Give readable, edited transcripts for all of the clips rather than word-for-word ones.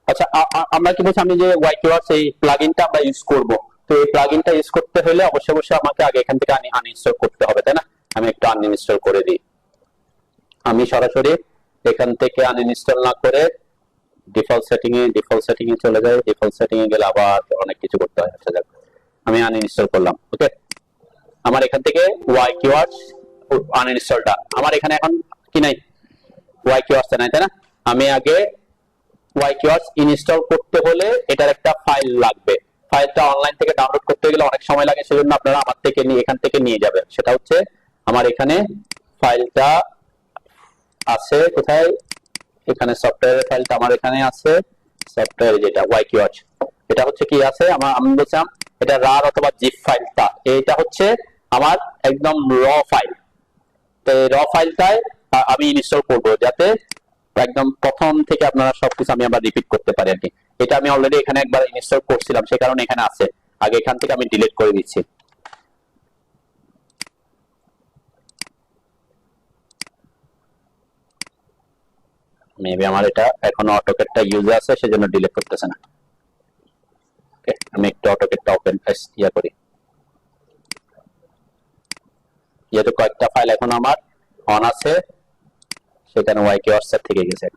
আচ্ছা, আমরা কি বলছি, আমি যে ওয়াইকিওয়ার্ডস এই প্লাগইনটা আমরা ইউজ করব, তো এই প্লাগইনটা ইউজ করতে হলে অবশ্যই অবশ্যই আমাকে আগে এখান থেকে আনইনস্টল করতে হবে, তাই না? আমি একটু আনইনস্টল করে দিই। আমি সরাসরি এখান থেকে আনইনস্টল না করে ডিফল্ট সেটিং এ চলে যাই। ডিফল্ট সেটিং এ গেলে আবার অনেক কিছু করতে হয়। আচ্ছা যাক, আমি আনইনস্টল করলাম। ওকে, আমার এখান থেকে ওয়াইকিওয়ার্ডস আনইনস্টল ডান। আমার এখানে এখন কি নাই, ওয়াইকিওয়ার্ডস নাই, তাই না? আমি আগে ওয়াইকিওয়ার্ডস ইনস্টল করতে হলে এটার একটা ফাইল লাগবে। ফাইলটা অনলাইন থেকে ডাউনলোড করতে গেলে অনেক সময় লাগে, সেজন্য আপনারা আমার থেকে এখান থেকে নিয়ে যাবেন। সেটা হচ্ছে আমার এখানে ফাইলটা আছে কোথায়, এখানে সফটওয়্যারের ফাইলটা আমার এখানে আছে। সফটওয়্যার যেটা ওয়াইকিওয়ার্ডস, এটা হচ্ছে কি আছে, আমি বলছিলাম এটা রার অথবা জিপ ফাইলটা, এটা হচ্ছে আমার একদম র ফাইল। তো এই র ফাইলটাই আমি ইনস্টল করব, যাতে একদম প্রথম থেকে আপনারা সবকিছু আমি আবার রিপিট করতে পারি আর কি। এটা আমি অলরেডি এখানে একবার ইনস্টল করছিলাম, সে কারণে এখানে আছে। আগে এখান থেকে আমি ডিলিট করে দিচ্ছি। মেবি আমার এটা এখনো অটোক্যাডটা ইউজ আছে, সেজন্য ডিলিট করতেছে না। ওকে, আমি একটু অটোক্যাডটা ওপেন করি। যেহেতু কয়েকটা ফাইল এখন আমার অন আছে, সেখানে ওয়াইকিওয়ার্ডস থেকে গেছে।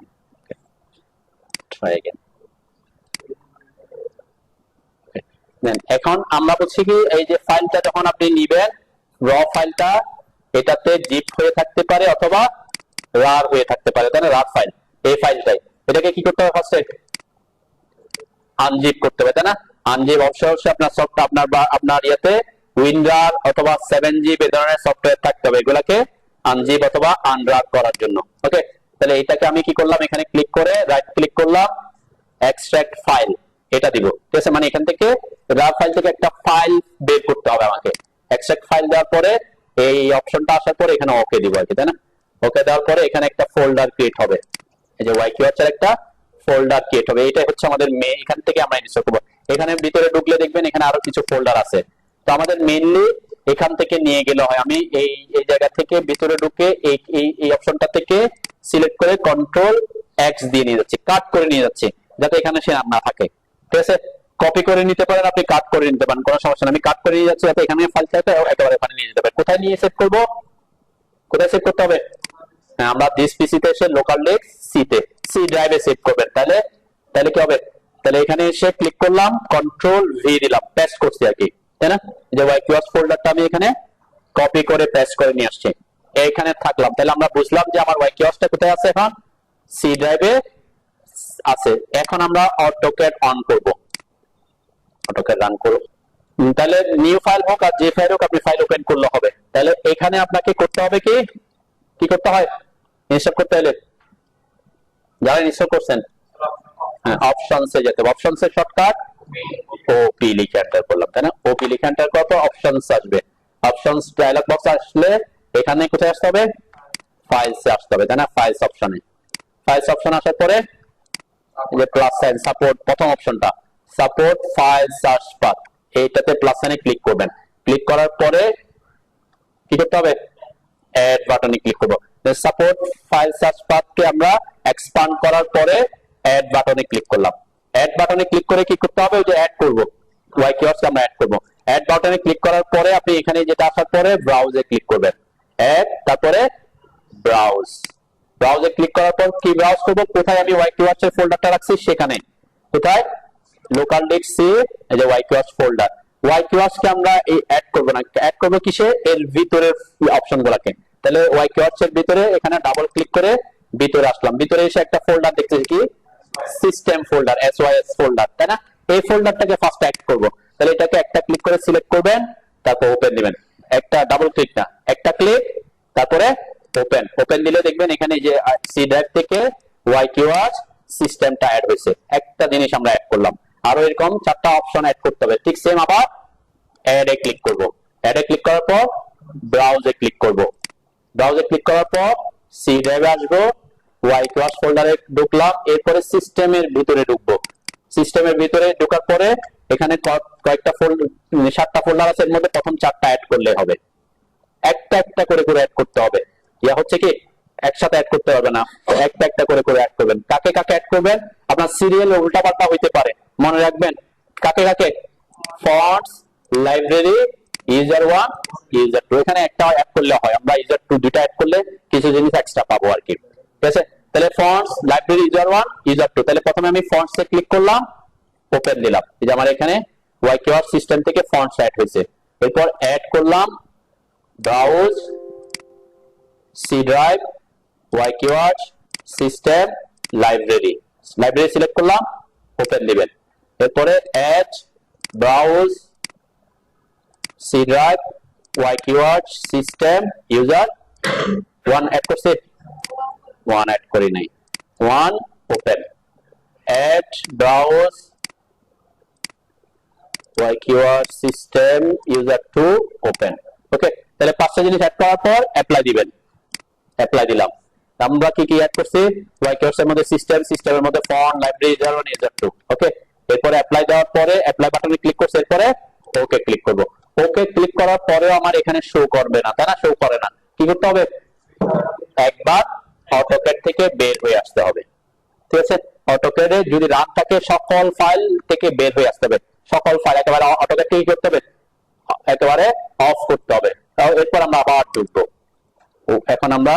Try again. এখন আমরা বলছি কি, এই যে ফাইলটা যখন আপনি নিবেন, র ফাইলটা এটাতে জিপ হয়ে থাকতে পারে অথবা রার হয়ে থাকতে পারে, তাই না? রার ফাইল, এই ফাইলটাই, এটাকে কি করতে হবে, ফার্স্টে আনজিপ করতে হবে, তাই না? আনজিপ অবশ্যই আপনার সফটওয়্যার আপনার ইয়াতে উইনরার অথবা 7zip এই ধরনের সফটওয়্যার থাকতে হবে, এগুলাকে আনজিপ অথবা আনরার করার জন্য। ওকে, তাহলে এটাকে আমি কি করলাম, এখানে ক্লিক করে রাইট ক্লিক করলাম, এক্সট্রাক্ট ফাইল, এটা দিব। ঠিক আছে, মানে এখান থেকে রার ফাইল থেকে একটা ফাইল বের করতে হবে আমাকে। এক্সট্রাক্ট ফাইল দেওয়ার পরে এই অপশনটা আসার পরে এখানে ওকে দিব আর কি, তাই না? ওকে দেওয়ার পরে এখানে একটা ফোল্ডার ক্রিয়েট হবে, এই যে ওয়াইকিওয়ার্ডস এর একটা ফোল্ডার ক্রিয়েট হবে। এইটাই হচ্ছে আমাদের এখান থেকে আমরা ইনস্টল করব। এখানে ভিতরে ঢুকলে দেখবেন এখানে আরো কিছু ফোল্ডার আছে। তো আমাদের মেইনলি এখান থেকে নিয়ে গেলে হয়, আমি এই এই জায়গা থেকে ভিতরে ঢুকে এই অপশনটা থেকে সিলেক্ট করে কন্ট্রোল এক্স দিয়ে নিয়ে যাচ্ছি, কাট করে নিয়ে যাচ্ছি, যাতে এখানে সে না থাকে। ঠিক আছে, কপি করে নিতে পারেন, আপনি কাট করে নিতে পারেন, কোনো সমস্যা নেই। আমি কাট করে নিয়ে যাচ্ছি যাতে এখানে ফাইল থাকে, একেবারে এখানে নিয়ে যেতে পারে। কোথায় নিয়ে সেভ করব, কোথায় সেভ করতে হবে? হ্যাঁ, আমরা দিস পিসিতে এসে লোকাল ডিস্ক সি তে, সি ড্রাইভে সেভ করবেন। তাহলে তাহলে কি হবে, তাহলে এখানে এসে ক্লিক করলাম, কন্ট্রোল ভি দিলাম, পেস্ট করছি আর কি, তাই না? যে ওয়াইকিওয়ার্ডস ফোল্ডারটা আমি এখানে কপি করে পেস্ট করে নিয়ে আসছি, এইখানে থাকলাম। তাহলে আমরা বুঝলাম যে আমার ওয়াইকিওয়ার্ডসটা কোথায় আছে, এখন সি ড্রাইভে আছে। এখন আমরা অটোক্যাড অন করব, অটোক্যাড রান করব। তাহলে নিউ ফাইল হোক আর যে ফাইল হোক, আপনি ফাইল ওপেন করলে হবে। তাহলে এখানে আপনাকে করতে হবে কি, কি করতে হয়, ইনস্টল করতে হলে যারা ইনস্টল করছেন, হ্যাঁ, অপশনসে যেতে হবে। অপশনসে শর্টকাট ওপি লিখে এন্টার করলাম, তাই না? ওপি লিখে এন্টার করার পর অপশনস আসবে। অপশনস ডায়লগ বক্স আসলে এখানে কোথায় আসতে হবে, ফাইলসে আসতে হবে, তাই না? ফাইলস অপশনে, ফাইলস অপশন আসার পরে যে প্লাস সাইন সাপোর্ট, প্রথম অপশনটা সাপোর্ট ফাইল সার্চ পাথ, এইটাতে প্লাস সাইনে ক্লিক করবেন। ক্লিক করার পরে কি করতে হবে, অ্যাড বাটনে ক্লিক করব। সাপোর্ট ফাইল সার্চ পাথকে আমরা এক্সপান্ড করার পরে অ্যাড বাটনে ক্লিক করলাম। অ্যাড বাটনে ক্লিক করে কি করতে হবে, ওই যে অ্যাড করব, ওয়াইকিওয়ার্ডস আমরা অ্যাড করব। অ্যাড বাটনে ক্লিক করার পরে আপনি এখানে যেটা আসার পরে ব্রাউজে ক্লিক করবেন, অ্যাড, তারপরে ব্রাউজ। ব্রাউজে ক্লিক করার পর কি ব্রাউজ করব, কোথায় আমি ওয়াইকিওয়ার্ডস এর ফোল্ডারটা রাখছি সেখানে, কোথায়, লোকাল ডিস্ক সি, এই যে ওয়াইকিওয়ার্ডস ফোল্ডার। ওয়াইকিওয়ার্ডস কে আমরা এই অ্যাড করব না, অ্যাড করব কিসে, এর ভিতরের অপশনগুলোকে। তাহলে ওয়াইকিওয়ার্ডস এর ভিতরে এখানে ডাবল ক্লিক করে ভিতরে আসলাম। ভিতরে এসে একটা ফোল্ডার দেখতেছি কি, সিস্টেম ফোল্ডার, এসওয়াইএস ফোল্ডার, তাই না? এই ফোল্ডারটাকে ফার্স্ট অ্যাড করব। তাহলে এটাকে একটা ক্লিক করে সিলেক্ট করবেন, তারপর ওপেন দিবেন। একটা ডাবল ক্লিক না, একটা ক্লিক, তারপরে ওপেন। ওপেন দিলে দেখবেন এখানে যে সি ড্রাইভ থেকে ওয়াইকিওয়ার্ডস সিস্টেমটা অ্যাড হয়েছে। একটা জিনিস আমরা অ্যাড করলাম, আরো এরকম 4টা অপশন অ্যাড করতে হবে। ঠিক সেম আবার অ্যাড এ ক্লিক করব। অ্যাড এ ক্লিক করার পর ব্রাউজে ক্লিক করব। ব্রাউজে ক্লিক করার পর সি ড্রাইভে আসবো, ওয়াইকিওয়ার্ডস ফোল্ডারে ঢুকলাম, এরপরে সিস্টেমের ভিতরে ঢুকবো। সিস্টেমের ভিতরে ঢোকার পরে এখানে কয়েকটা ফোল্ডার, 7টা ফোল্ডার আছে, এর মধ্যে প্রথম 4টা অ্যাড করলে হবে। একটা একটা করে করে অ্যাড করতে হবে। ইয়া হচ্ছে কি, একসাথে অ্যাড করতে পারবে না, একটা একটা করে করে অ্যাড করবেন। কাকে কাকে অ্যাড করবেন? আপনার সিরিয়াল উল্টাপাল্টা হইতে পারে, মনে রাখবেন কাকে কাকে। ফন্টস, লাইব্রেরি, ইউজার 1, ইউজার 2, এখানে একটা অ্যাড করলে হয়, আমরা ইউজার 2 দুটো অ্যাড করলে কিছু জিনিস এক্সট্রা পাবো আর কি। ঠিক আছে, তাহলে ফন্টস, লাইব্রেরি, ইউজার 1, ইউজার 2। তাহলে প্রথমে আমি ফন্টস এ ক্লিক করলাম, ওপেন দিলাম, এই যে আমার এখানে ওয়াইকিউআর সিস্টেম থেকে ফন্টস অ্যাড হয়েছে। এরপর অ্যাড করলাম browse, C drive, YQR system, library, library select করলাম, ওপেন দিবেন। এরপরে add browse, C drive, YQR system, user 1 add করছি, 1 অ্যাড করি নাই, 1 open. Add browse, YQR system, user 2 open. Okay, তাহলে পাঁচটা জিনিস অ্যাড করার পর অ্যাপ্লাই দিবেন, অ্যাপ্লাই দিলাম। আমরা কি কি অ্যাড করছি? ওয়াইকিউআর এর মধ্যে সিস্টেম, সিস্টেমের মধ্যে ফন্ট, লাইব্রেরি, ইউজার 1, ইউজার 2। ওকে, এরপরে অ্যাপ্লাই দেওয়ার পরে অ্যাপ্লাই বাটনে ক্লিক করছি, এরপরে ওকে ক্লিক করব। ওকে ক্লিক করার পরেও আমার এখানে শো করবে না, তাই না? শো করে না, কি করতে হবে? একবার অটোক্যাড থেকে বের হয়ে আসতে হবে। ঠিক আছে, অটোক্যাডে যদি রান থাকে সকল ফাইল থেকে বের হয়ে আসতে হবে, সকল ফাইল একেবারে অটোক্যাড থেকে কি করতে হবে? একেবারে অফ করতে হবে। এরপর আমরা আবার ঢুকবো। এখন আমরা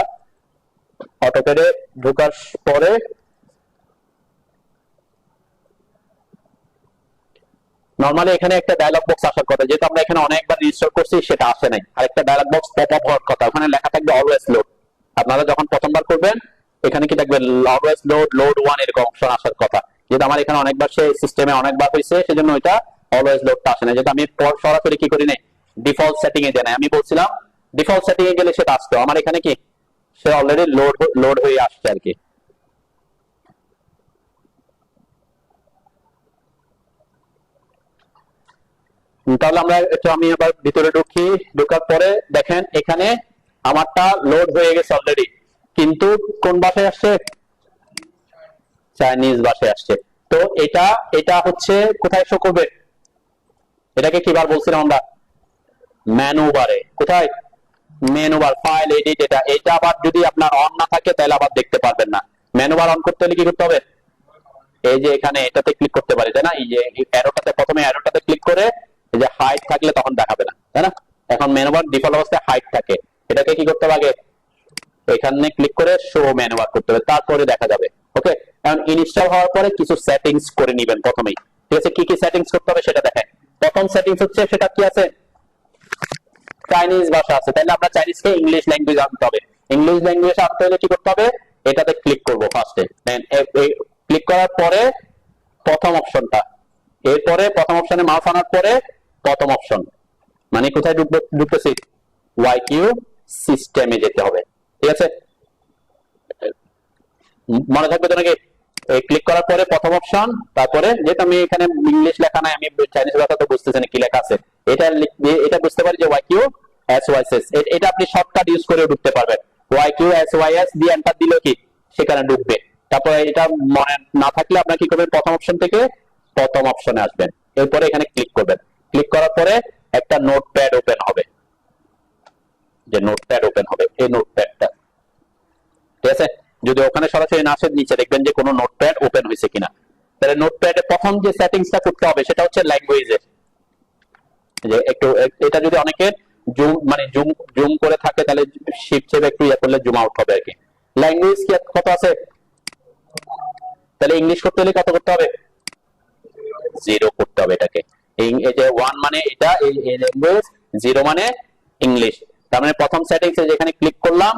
অটোক্যাডে ঢোকার পরে নরমালি এখানে একটা ডায়লগ বক্স আসার কথা, যেহেতু আমরা এখানে অনেকবার ইনস্টল করছি সেটা আসে নাই। আর একটা ডায়লগ বক্স পপ আপ হওয়ার কথা, ওখানে লেখা থাকবে অলওয়েজ লোড। আপনারা যখন প্রথমবার করবেন এখানে কি থাকবে? অলওয়েজ লোড, লোড 1 এরকম অপশন আসার কথা। যেহেতু আমার এখানে অনেকবার সে সিস্টেমে অনেকবার হয়েছে, সেজন্য ওইটা অলওয়েজ লোডটা আসে না। যেহেতু আমি সরাসরি কি করি নাই, ডিফল্ট সেটিং এ জানাই, আমি বলছিলাম ডিফল্ট সেটিং এ গেলে সেটা আসতো, আমার এখানে কি সে অলরেডি লোড হয়ে আসছে আর কি। তাহলে আমরা আমি আবার ভিতরে ঢুকি, ঢোকার পরে দেখেন এখানে আমারটা লোড হয়ে গেছে অলরেডি, কিন্তু কোন ভাষায় আসছে? চাইনিজ ভাষায় আসছে। তো এটা এটা হচ্ছে কোথায় শো করবে? এটাকে কিবার বলছিলাম আমরা? মেনু বারে। কোথায়? মেনু বার, ফাইল, এডিট, এটা এটা আবার যদি আপনার অন না থাকে তাহলে আবার দেখতে পারবেন না। মেনু বার অন করতে হলে কি করতে হবে? এই যে এখানে এটাতে ক্লিক করতে পারি, তাই না? এই যে অ্যারোটাতে, প্রথমে অ্যারোটাতে ক্লিক করে এই যে হাইড থাকলে তখন দেখাবে না, তাই না? এখন মেনু বার ডিফল্ট অবস্থায় হাইড থাকে, এটাকে কি করতে হবে? আগে এখানে ক্লিক করে শো মেনু বার করতে হবে, তারপরে দেখা যাবে। ওকে, এখন ইনস্টল হওয়ার পরে কিছু সেটিংস করে নেবেন প্রথমেই। ঠিক আছে, কি কি সেটিংস করতে হবে সেটা দেখেন। প্রথম সেটিংস হচ্ছে, সেটা কি আছে? চাইনিজ ভাষা আছে, তাহলে আমরা চাইনিজকে ইংলিশ ল্যাঙ্গুয়েজ আনতে হবে। ইংলিশ ল্যাঙ্গুয়েজ আনতে হলে কি করতে হবে? এটাতে ক্লিক করব ফার্স্টে। ক্লিক করার পরে প্রথম অপশনটা, এরপরে প্রথম অপশনে মাউস আনার পরে প্রথম অপশন, মানে কোথায় ঢুকতেছি? ওয়াইকিউ সিস্টেমে যেতে হবে। ঠিক আছে, মনে থাকবে তো নাকি? ক্লিক করার পরে প্রথম অপশন, তারপরে যেহেতু আমি এখানে ইংলিশ লেখা নাই, আমি চাইনিজ ভাষা তো বুঝতেছি না কি লেখা আছে, এটা বুঝতে পারি যে ওয়াইকিউ এসওয়াইএস। এটা আপনি শর্টকাট ইউজ করে ঢুকতে পারবেন। ওয়াইকিউ এসওয়াইএস দিয়ে এন্টার দিলে কি সেখানে ঢুকবে। তারপরে এটা মনে না থাকলে আপনার কি করবেন? প্রথম অপশন থেকে প্রথম অপশনে আসবেন, এরপরে এখানে ক্লিক করবেন। ক্লিক করার পরে একটা নোটপ্যাড ওপেন হবে, যে নোটপ্যাড ওপেন হবে, এই নোটপ্যাডটা। ঠিক আছে, যদি ওখানে সরাসরি না আসে নিচে দেখবেন যে কোনো নোটপ্যাড ওপেন হয়েছে কিনা। তাহলে নোটপ্যাডে প্রথম যে সেটিংসটা করতে হবে সেটা হচ্ছে ল্যাঙ্গুয়েজের। যে একটু এটা যদি অনেকের জুম মানে জুম করে থাকে তাহলে শিফট চেপে একটু ইয়া করলে জুম আউট হবে আর কি। ল্যাঙ্গুয়েজ কি কত আছে? তাহলে ইংলিশ করতে হলে কত করতে হবে? 0 করতে হবে এটাকে। এই যে 1 মানে এটা, এই ল্যাঙ্গুয়েজ, 0 মানে ইংলিশ। তার মানে প্রথম সেটিংস এ যেখানে ক্লিক করলাম,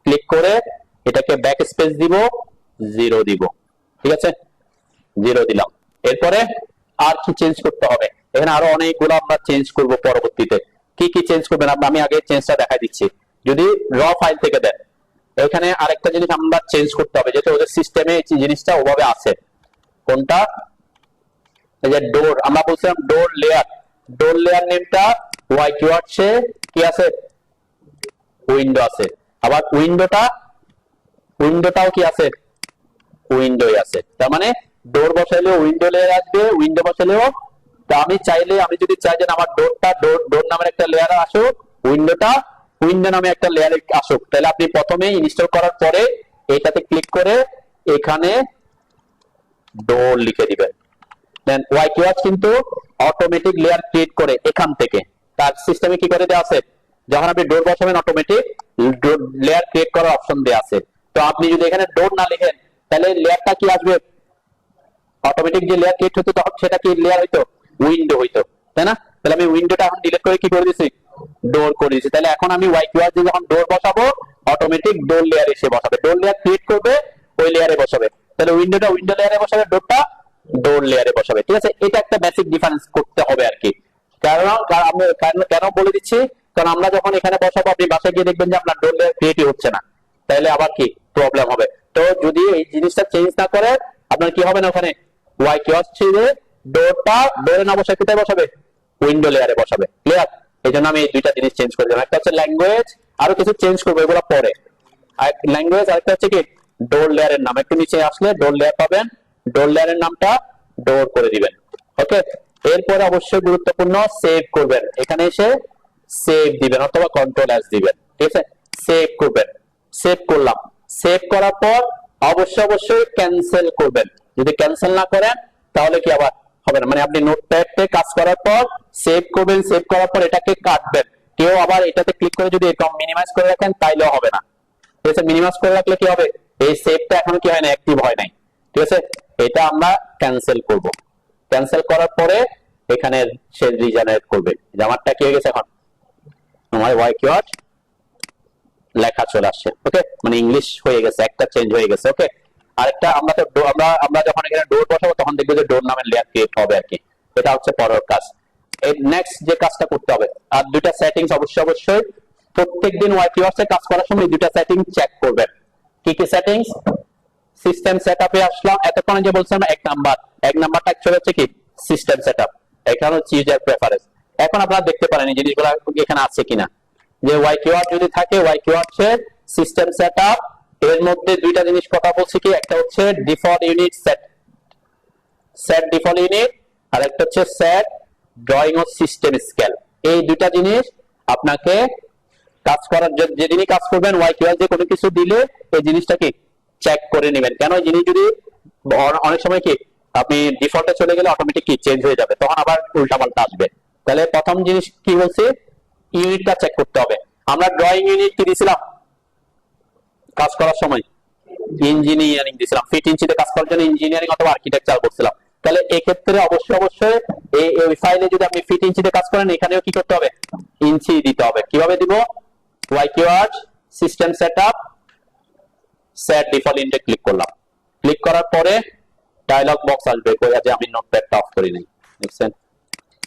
ক্লিক করে এটাকে ব্যাক স্পেস দিব, 0 দিব। ঠিক আছে, 0 দিলাম। এরপরে আর কি চেঞ্জ করতে হবে? এখানে আরো অনেকগুলো আমরা চেঞ্জ করব পরবর্তীতে। কি কি চেঞ্জ করবেন আমি আগে চেঞ্জটা দেখাই দিচ্ছি। যদি র ফাইল থেকে দেন, এখানে আরেকটা জিনিস আমরা চেঞ্জ করতে হবে, যেটা ওদের সিস্টেমে এই জিনিসটা ওভাবে আছে। কোনটা? এই যে ডোর, আমরা বলছিলাম ডোর লেয়ার, ডোর লেয়ার নেমটা ওয়াইকিউআরসে কি আছে? উইন্ডো আছে। আবার উইন্ডোটাও কি আছে? উইন্ডোই আছে। তার মানে ডোর বসাইলেও উইন্ডো লেয়ার আসবে, উইন্ডো বসাইলেও। তো আমি যদি চাই যে আমার ডোর নামের একটা লেয়ার আসুক, উইন্ডোটা উইন্ডো নামে একটা লেয়ারে আসুক, তাহলে আপনি প্রথমে ইনস্টল করার পরে এটাতে ক্লিক করে এখানে ডোর লিখে দিবেন। দেন ওয়াইকিওয়াচ কিন্তু অটোমেটিক লেয়ার ক্রিয়েট করে এখান থেকে, তার সিস্টেমে কি করে দেওয়া আছে, যখন আপনি ডোর বসাবেন অটোমেটিক লেয়ার ক্রিয়েট করার অপশন দেওয়া আছে। তো আপনি যদি এখানে ডোর না লিখেন তাহলে লেয়ারটা কি আসবে, অটোমেটিক যে লেয়ার ক্রিয়েট হতো তখন সেটা কি লেয়ার হইতো, উইন্ডো হইতো, তাই না? তাহলে আমি উইন্ডোটা এখন ডিলিট করে কি করে দিয়েছি, ডোর করে দিয়েছি। তাহলে এখন আমি ওয়াইকিওয়াচ দিয়ে যখন ডোর বসাবো অটোমেটিক ডোর লেয়ার এসে বসাবে, ডোর লেয়ার ক্রিয়েট করবে ওই লেয়ারে বসাবে। তাহলে উইন্ডোটা উইন্ডো লেয়ারে বসাবে, ডোরটা ডোর লেয়ারে বসাবে। ঠিক আছে, এটা একটা বেসিক ডিফারেন্স করতে হবে আর কি। কারণ আমি কেন বলে দিচ্ছি, কারণ আমরা যখন এখানে বসাবো আপনি বাসায় গিয়ে দেখবেন যে আপনার ডোর লেয়ার ক্রিয়েটই হচ্ছে না, তাহলে আবার কি প্রবলেম হবে। তো যদি এই জিনিসটা চেঞ্জ না করে আপনার কি হবে না, ওখানে ওয়াইকিওয়াচ ছেড়ে ডোরটা ডোরে না বসায় কোথায় বসাবে, উইন্ডো লেয়ারে বসাবে। ক্লিয়ার? এই জন্য আমি এই দুইটা জিনিস চেঞ্জ করে দিলাম। একটা হচ্ছে ল্যাঙ্গুয়েজ, আরো কিছু চেঞ্জ করবো, এগুলো পরে। আর ল্যাঙ্গুয়েজ, আরেকটা হচ্ছে কি ডোর লেয়ারের নাম। একটু নিচে আসলে ডোর লেয়ার পাবেন, ডোর লেয়ারের নামটা ডোর করে দিবেন। ওকে, এরপর অবশ্যই গুরুত্বপূর্ণ সেভ করবেন, এখানে এসে সেভ দিবেন অথবা কন্ট্রোল এস দিবেন। ঠিক আছে, সেভ করবেন। সেভ করলাম, সেভ করার পর অবশ্যই ক্যান্সেল করবেন। যদি ক্যান্সেল না করেন তাহলে কি আবার হবে না, মানে আপনি নোটপ্যাডে কাজ করার পর সেভ করবেন, সেভ করার পর এটাকে কাটবেন। কেউ আবার এটাতে ক্লিক করে যদি এরকম মিনিমাইজ করে রাখেন তাইলেও হবে না। ঠিক আছে, মিনিমাইজ করে রাখলে কি হবে, এই সেভটা এখন কি হয় না, অ্যাক্টিভ হয় নাই। ঠিক আছে, এটা আমরা ক্যান্সেল করব। ক্যান্সেল করার পরে এখানে সে রিজেনারেট করবে। আমারটা কি হয়ে গেছে, এখন আমার ওয়াইকিওয়াচ লেখা চলে আসছে। ওকে, মানে ইংলিশ হয়ে গেছে, একটা চেঞ্জ হয়ে গেছে। ওকে, আরেকটা আমরা তো আমরা যখন এখানে ডোর বসাবো তখন দেখবো যে ডোর নামের লেয়ার ক্রিয়েট হবে আর কি। এটা হচ্ছে পরের কাজ। এই নেক্সট যে কাজটা করতে হবে, আর দুইটা সেটিংস অবশ্যই প্রত্যেকদিন ওয়াইকিওয়াচ এ কাজ করার সময় দুইটা সেটিং চেক করবেন। কি কি সেটিংস? সিস্টেম সেটআপে আসলাম, এতক্ষণ যে বলছিলাম এক নাম্বারটা অ্যাকচুয়ালি হচ্ছে কি সিস্টেম সেটআপ, এখানে হচ্ছে ইউজার প্রেফারেন্স। এখন আপনারা দেখতে পারেন এই জিনিসগুলো এখানে আছে কিনা, যে ওয়াইকিওয়াচ যদি থাকে ওয়াইকিওয়াচ এর সিস্টেম সেটআপ, এর মধ্যে দুইটা জিনিস কথা বলছি কি, একটা হচ্ছে default unit set default unit, আর একটা হচ্ছে সেট ড্রয়িং ও সিস্টেম স্কেল। এই দুইটা জিনিস আপনাকে কাজ করার, যেদিনই কাজ করবেন ওয়াইকিওয়াচ যে কোনো কিছু দিলে এই জিনিসটা কি চেক করে নেবেন। কেন, এই জিনিস যদি অনেক সময় কি আপনি ডিফল্টে চলে গেলে অটোমেটিক কি চেঞ্জ হয়ে যাবে, তখন আবার উল্টাপাল্টা আসবে। তাহলে প্রথম জিনিস কি বলছি, ইউনিটটা চেক করতে হবে। আমরা ড্রয়িং ইউনিট কি দিয়েছিলাম কাজ করার সময়, ইঞ্জিনিয়ারিং দিয়েছিলাম। ফিট ইঞ্চিতে কাজ করার জন্য ইঞ্জিনিয়ারিং অথবা আর্কিটেকচার করছিলাম। তাহলে এক্ষেত্রে অবশ্যই এই ফাইলে যদি আপনি ফিট ইঞ্চিতে কাজ করেন এখানেও কি করতে হবে, ইঞ্চি দিতে হবে। কিভাবে দিব, ওয়াইকিওয়াচ সিস্টেম সেটআপ সেট ডিফল্ট ইউনিটে ক্লিক করলাম। ক্লিক করার পরে ডায়লগ বক্স আসবে, কইয়া যে আমি নোটপ্যাডটা অফ করি নাই। দেখছেন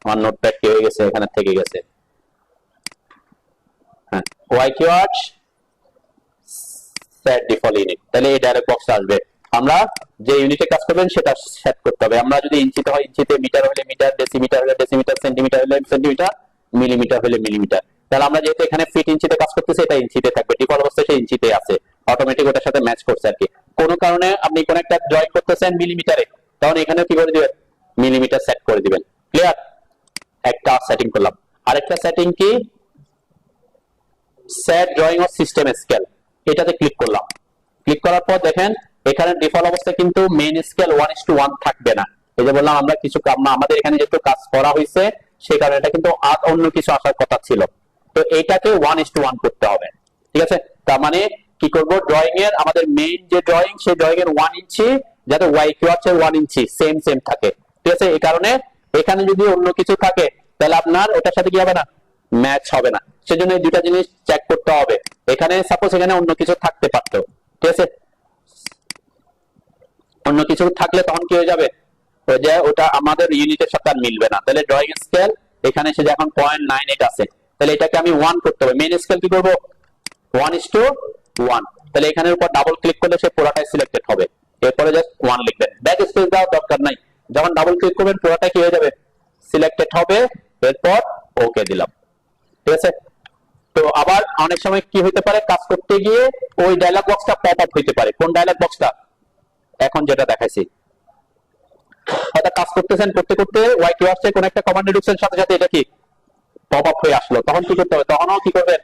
আমার নোটপ্যাড কি হয়ে গেছে, এখানে থেকে গেছে। হ্যাঁ, ওয়াইকিওয়াচ সেট ডিফল্ট ইউনিট, তাহলে এই ডায়লগ বক্স আসবে। আমরা যে ইউনিটে কাজ করবেন সেটা সেট করতে হবে। আমরা যদি ইঞ্চিতে হয় ইঞ্চিতে, মিটার হলে মিটার, ডেসিমিটার হলে ডেসিমিটার, সেন্টিমিটার হলে সেন্টিমিটার, মিলিমিটার হলে মিলিমিটার। তাহলে আমরা যেহেতু এখানে ফিট ইঞ্চিতে কাজ করতেছি এটা ইঞ্চিতে থাকবে, ডিফল্ট অবস্থায় সেই ইঞ্চিতে আছে, অটোমেটিক ওটার সাথে ম্যাচ করছে আর কি। কোনো কারণে আপনি কোন একটা জয়েন করতেছেন মিলিমিটারে, তখন এখানেও কি করে দিবেন, মিলিমিটার সেট করে দিবেন। ক্লিয়ার? একটা সেটিং করলাম। আরেকটা সেটিং কি, set drawing of system scale, এটাতে ক্লিক করলাম। ক্লিক করার পর দেখেন এখানে ডিফল্ট অবস্থায় কিন্তু মেইন স্কেল 1:1 থাকবে না। এই যে বললাম আমরা কিছু আমাদের এখানে যেহেতু কাজ করা হয়েছে সেই কারণে এটা কিন্তু অন্য কিছু আসার কথা ছিল, তো এইটাকে 1:1 করতে হবে। ঠিক আছে, তার মানে কি করব, ড্রয়িং এর আমাদের মেইন যে ড্রয়িং সেই ড্রয়িং এর 1 ইঞ্চি যাতে ওয়াইকিওয়াচ এর 1 ইঞ্চি সেম থাকে। ঠিক আছে, এই কারণে এখানে যদি অন্য কিছু থাকে তাহলে আপনার ওটার সাথে কি হবে না, ম্যাচ হবে না। সেজন্য এই দুটা জিনিস চেক করতে হবে। এখানে সাপোজ এখানে অন্য কিছু থাকতে পারতো, ঠিক আছে, অন্য কিছু থাকলে তখন কি হয়ে যাবে, যে ওটা আমাদের ইউনিটের সাথে আর মিলবে না। তাহলে ড্রয়িং স্কেল এখানে এসে যখন 0.98 আছে, তাহলে এটাকে আমি 1 করতে হবে। মেইন স্কেল কি করব, 1:1। তাহলে এখানের উপর ডাবল ক্লিক করলে সে পুরোটাই সিলেক্টেড হবে। এরপরে জাস্ট 1 লিখবেন, ব্যাক স্পেস দেওয়ার দরকার নাই। যখন ডাবল ক্লিক করবেন পুরোটা কি হয়ে যাবে, সিলেক্টেড হবে। এরপর ওকে দিলাম। ঠিক আছে, তো আবার অনেক সময় কি হতে পারে, কাজ করতে গিয়ে ওই ডায়লগ বক্সটা পপ আপ হতে পারে। কোন ডায়লগ বক্সটা, এখন যেটা দেখাইছি, হয়তো কাজ করতেছেন, করতে করতে ওয়াইকিওয়াচ এ কোন একটা কমান্ডে ঢুকছেন, সাথে সাথে এটা কি পপ আপ হয়ে আসলো, তখন কি করতে হবে, তখনও কি করবেন,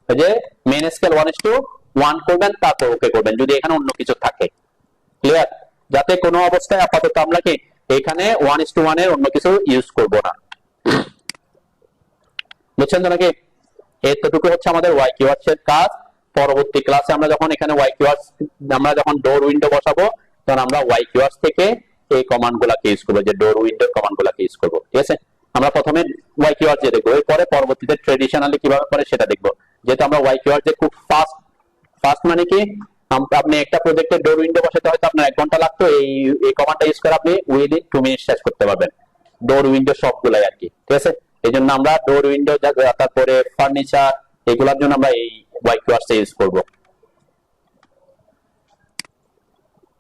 ওই যে মেন স্কেল 1:1 করবেন, তারপর ওকে করবেন যদি এখানে অন্য কিছু থাকে। ক্লিয়ার? যাতে কোনো অবস্থায় আপাতত আমরা কি এখানে 1:1 এর অন্য কিছু ইউজ করব না। বুঝছেন তো নাকি? এতটুকু হচ্ছে আমাদের ওয়াই কিওয়ার্ডস এর কাজ। পরবর্তী ক্লাসে আমরা যখন এখানে ওয়াই কিওয়ার্ডস আমরা যখন ডোর উইন্ডো বসাবো, তখন আমরা ওয়াই কিওয়ার্ডস থেকে এই কমান্ড গুলাকে ইউজ করবো, যে ডোর উইন্ডোর কমান্ড গুলাকে ইউজ করবো। ঠিক আছে? আমরা প্রথমে ওয়াই কিওয়ার্ডস দিয়ে দেখবো, এরপরে পরবর্তীতে ট্রেডিশনালি কিভাবে করে সেটা দেখবো। যেহেতু আমরা ওয়াই কিওয়ার্ডস যে খুব ফাস্ট, ফাস্ট মানে কি, আপনি একটা প্রজেক্টের ডোর উইন্ডো বসাতে হয়তো আপনার 1 ঘন্টা লাগতো, এই কমান্ডটা ইউজ করে আপনি উইদিন 2 মিনিট শেষ করতে পারবেন ডোর উইন্ডো সবগুলাই আর কি। ঠিক আছে? এই জন্য আমরা ডোর উইন্ডো, তারপরে ফার্নিচার, এগুলোর জন্য আমরা এই ওয়াই কিওয়ার্ডস ইউজ করবো।